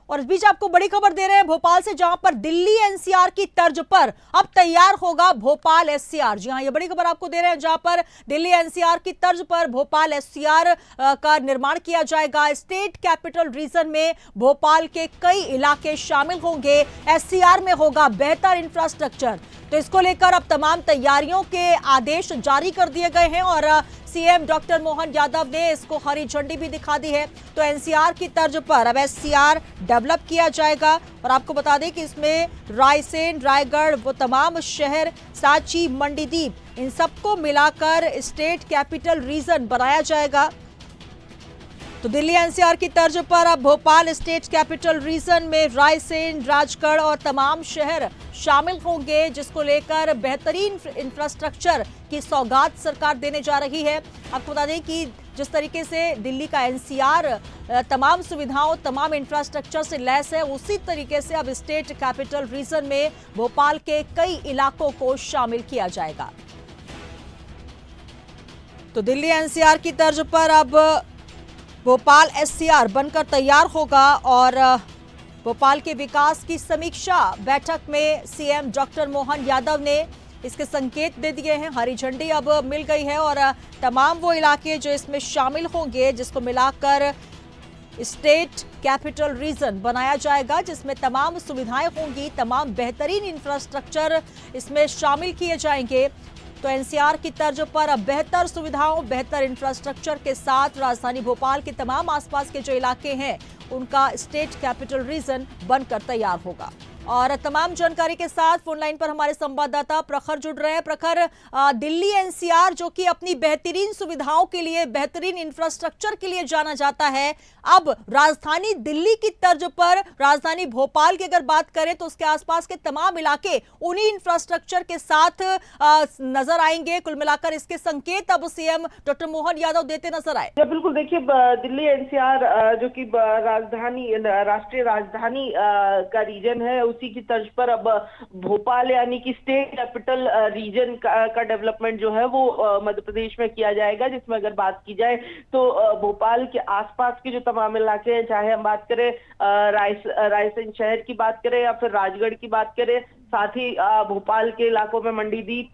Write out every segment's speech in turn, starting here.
और इस बीच आपको बड़ी खबर दे रहे हैं भोपाल से, जहां पर दिल्ली एनसीआर की तर्ज पर अब तैयार होगा भोपाल एससीआर। जी हां, ये बड़ी खबर आपको दे रहे हैं, जहां पर दिल्ली एनसीआर की तर्ज पर भोपाल एससीआर का निर्माण किया जाएगा। स्टेट कैपिटल रीजन में भोपाल के कई इलाके शामिल होंगे। एससीआर में होगा बेहतर इंफ्रास्ट्रक्चर। तो इसको लेकर अब तमाम तैयारियों के आदेश जारी कर दिए गए हैं और सीएम डॉक्टर मोहन यादव ने इसको हरी झंडी भी दिखा दी है। तो एनसीआर की तर्ज पर अब एससीआर डेवलप किया जाएगा और आपको बता दें कि इसमें रायसेन, रायगढ़, वो तमाम शहर, सांची, मंडीदीप, इन सबको मिलाकर स्टेट कैपिटल रीजन बनाया जाएगा। तो दिल्ली एनसीआर की तर्ज पर अब भोपाल स्टेट कैपिटल रीजन में रायसेन, राजगढ़ और तमाम शहर शामिल होंगे, जिसको लेकर बेहतरीन इंफ्रास्ट्रक्चर की सौगात सरकार देने जा रही है। आपको बता दें कि जिस तरीके से दिल्ली का एनसीआर तमाम सुविधाओं, तमाम इंफ्रास्ट्रक्चर से लैस है, उसी तरीके से अब स्टेट कैपिटल रीजन में भोपाल के कई इलाकों को शामिल किया जाएगा। तो दिल्ली एनसीआर की तर्ज पर अब भोपाल एससीआर बनकर तैयार होगा और भोपाल के विकास की समीक्षा बैठक में सीएम डॉक्टर मोहन यादव ने इसके संकेत दे दिए हैं। हरी झंडी अब मिल गई है और तमाम वो इलाके जो इसमें शामिल होंगे, जिसको मिलाकर स्टेट कैपिटल रीजन बनाया जाएगा, जिसमें तमाम सुविधाएं होंगी, तमाम बेहतरीन इंफ्रास्ट्रक्चर इसमें शामिल किए जाएंगे। तो एनसीआर की तर्ज पर अब बेहतर सुविधाओं, बेहतर इंफ्रास्ट्रक्चर के साथ राजधानी भोपाल के तमाम आसपास के जो इलाके हैं, उनका स्टेट कैपिटल रीजन बनकर तैयार होगा। और तमाम जानकारी के साथ फोन लाइन पर हमारे संवाददाता प्रखर जुड़ रहे हैं। प्रखर, दिल्ली एनसीआर जो कि अपनी बेहतरीन सुविधाओं के लिए, बेहतरीन इंफ्रास्ट्रक्चर के लिए जाना जाता है, अब राजधानी दिल्ली की तर्ज पर राजधानी भोपाल की अगर बात करें तो उसके आसपास के तमाम इलाके उन्हीं इंफ्रास्ट्रक्चर के साथ नजर आएंगे। कुल मिलाकर इसके संकेत अब सीएम डॉक्टर मोहन यादव देते नजर आए। बिल्कुल, देखिए दिल्ली एनसीआर जो कि राजधानी, राष्ट्रीय राजधानी का रीजन है, उसी की तर्ज पर अब भोपाल यानी कि स्टेट कैपिटल रीजन का डेवलपमेंट जो है वो मध्य प्रदेश में किया जाएगा। जिसमें अगर बात की जाए तो भोपाल के आसपास के जो तमाम इलाके हैं, चाहे हम बात करें रायसेन शहर की बात करें या फिर राजगढ़ की बात करें, साथ ही भोपाल के इलाकों में मंडीदीप,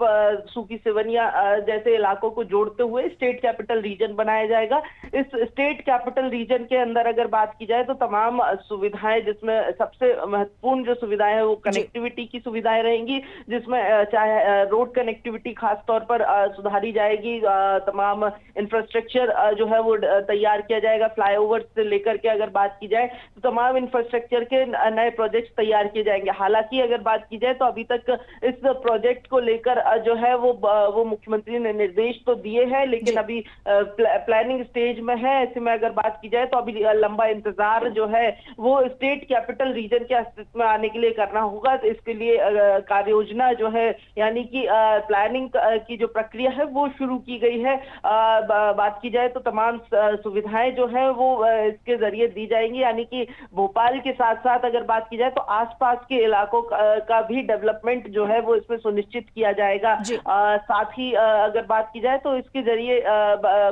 सूकी सिवनिया जैसे इलाकों को जोड़ते हुए स्टेट कैपिटल रीजन बनाया जाएगा। इस स्टेट कैपिटल रीजन के अंदर अगर बात की जाए तो तमाम सुविधाएं, जिसमें सबसे महत्वपूर्ण जो सुविधाएं हैं वो कनेक्टिविटी की सुविधाएं रहेंगी, जिसमें चाहे रोड कनेक्टिविटी खास तौर पर सुधारी जाएगी, तमाम इंफ्रास्ट्रक्चर जो है वो तैयार किया जाएगा। फ्लाईओवर से लेकर के अगर बात की जाए तो तमाम इंफ्रास्ट्रक्चर के नए प्रोजेक्ट तैयार किए जाएंगे। हालांकि अगर बात की तो अभी तक इस प्रोजेक्ट को लेकर जो है वो मुख्यमंत्री ने निर्देश तो दिए हैं, लेकिन अभी प्लानिंग स्टेज में है। ऐसे में अगर बात की जाए तो अभी लंबा इंतजार जो है वो स्टेट कैपिटल रीजन के अस्तित्व में आने के लिए करना होगा। तो इसके लिए कार्य योजना जो है, यानी कि प्लानिंग की जो प्रक्रिया है वो शुरू की गई है। बात की जाए तो तमाम सुविधाएं जो है वो इसके जरिए दी जाएंगी, यानी कि भोपाल के साथ साथ अगर बात की जाए तो आसपास के इलाकों का भी डेवलपमेंट जो है वो इसमें सुनिश्चित किया जाएगा। साथ ही अगर बात की जाए तो इसके जरिए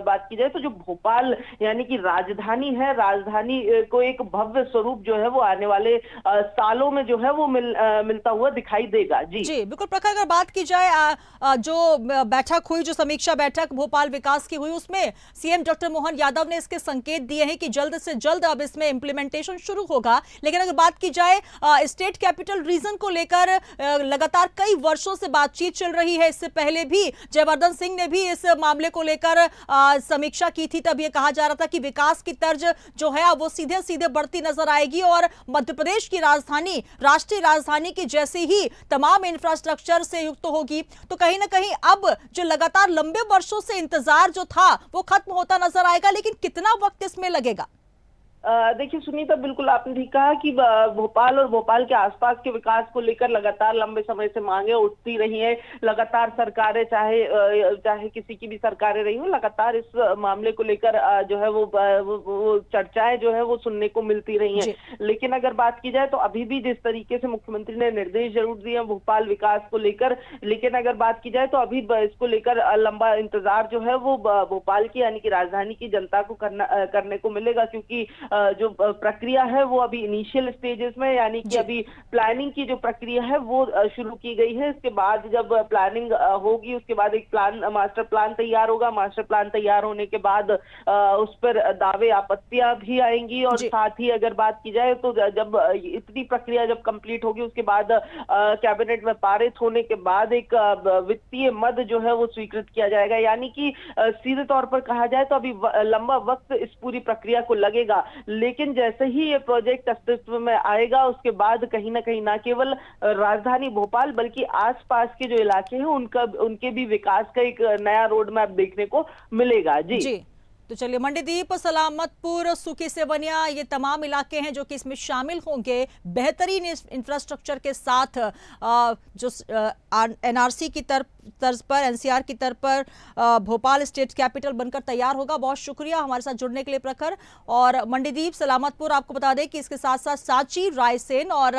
बात की जाए तो जो भोपाल यानी कि राजधानी है, राजधानी को एक भव्य स्वरूप जो है वो आने वाले सालों में जो है वो मिलता हुआ दिखाई देगा। जी बिल्कुल प्रखर, अगर बात की जाए जो बैठक हुई, जो समीक्षा बैठक भोपाल विकास की हुई, उसमें सीएम डॉक्टर मोहन यादव ने इसके संकेत दिए हैं कि जल्द से जल्द अब इसमें इंप्लीमेंटेशन शुरू होगा। लेकिन अगर बात की जाए स्टेट कैपिटल रीजन को लेकर लगातार कई वर्षों से बातचीत चल रही है। इससे पहले भी जयवर्धन सिंह ने भी इस मामले को लेकर समीक्षा की थी। तब यह कहा जा रहा था कि विकास की तर्ज जो है वो सीधे सीधे बढ़ती नजर आएगी और मध्य प्रदेश की राजधानी राष्ट्रीय राजधानी की जैसे ही तमाम इंफ्रास्ट्रक्चर से युक्त होगी। तो कहीं ना कहीं अब जो लगातार लंबे वर्षों से इंतजार जो था वो खत्म होता नजर आएगा, लेकिन कितना वक्त इसमें लगेगा? देखिए सुनीता, बिल्कुल आपने ठीक कहा कि भोपाल और भोपाल के आसपास के विकास को लेकर लगातार लंबे समय से मांगे उठती रही हैं। लगातार सरकारें, चाहे किसी की भी सरकारें रही हो, लगातार इस मामले को लेकर जो है वो चर्चाएं जो है वो सुनने को मिलती रही हैं। लेकिन अगर बात की जाए तो अभी भी जिस तरीके से मुख्यमंत्री ने निर्देश जरूर दिए हैं भोपाल विकास को लेकर, लेकिन अगर बात की जाए तो अभी इसको लेकर लंबा इंतजार जो है वो भोपाल की यानी कि राजधानी की जनता को करने को मिलेगा, क्योंकि जो प्रक्रिया है वो अभी इनिशियल स्टेजेस में, यानी कि जी। अभी प्लानिंग की जो प्रक्रिया है वो शुरू की गई है। इसके बाद जब प्लानिंग होगी उसके बाद एक मास्टर प्लान तैयार होगा। मास्टर प्लान तैयार होने के बाद उस पर दावे आपत्तियां भी आएंगी, और जी। साथ ही अगर बात की जाए तो जब इतनी प्रक्रिया जब कंप्लीट होगी उसके बाद कैबिनेट में पारित होने के बाद एक वित्तीय मद जो है वो स्वीकृत किया जाएगा। यानी कि सीधे तौर पर कहा जाए तो अभी लंबा वक्त इस पूरी प्रक्रिया को लगेगा, लेकिन जैसे ही ये प्रोजेक्ट अस्तित्व में आएगा उसके बाद कहीं ना केवल राजधानी भोपाल बल्कि आसपास के जो इलाके हैं उनके भी विकास का एक नया रोड मैप देखने को मिलेगा। जी जी, तो चलिए मंडीदीप, सलामतपुर, सुखी सेवनिया, ये तमाम इलाके हैं जो कि इसमें शामिल होंगे। बेहतरीन इंफ्रास्ट्रक्चर के साथ जो एनआरसी की तर्ज पर, एनसीआर की तर्ज पर भोपाल स्टेट कैपिटल बनकर तैयार होगा। बहुत शुक्रिया हमारे साथ जुड़ने के लिए प्रखर। और मंडीदीप, सलामतपुर, आपको बता दें कि इसके साथ साथ सांची, रायसेन और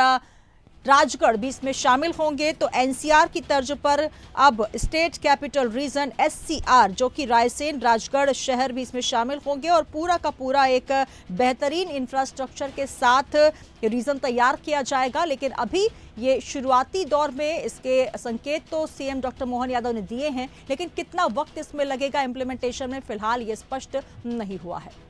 राजगढ़ भी इसमें शामिल होंगे। तो एनसीआर की तर्ज पर अब स्टेट कैपिटल रीजन एससीआर, जो कि रायसेन, राजगढ़ शहर भी इसमें शामिल होंगे और पूरा का पूरा एक बेहतरीन इंफ्रास्ट्रक्चर के साथ रीजन तैयार किया जाएगा। लेकिन अभी ये शुरुआती दौर में इसके संकेत तो सीएम डॉक्टर मोहन यादव ने दिए हैं, लेकिन कितना वक्त इसमें लगेगा इम्प्लीमेंटेशन में, फिलहाल ये स्पष्ट नहीं हुआ है।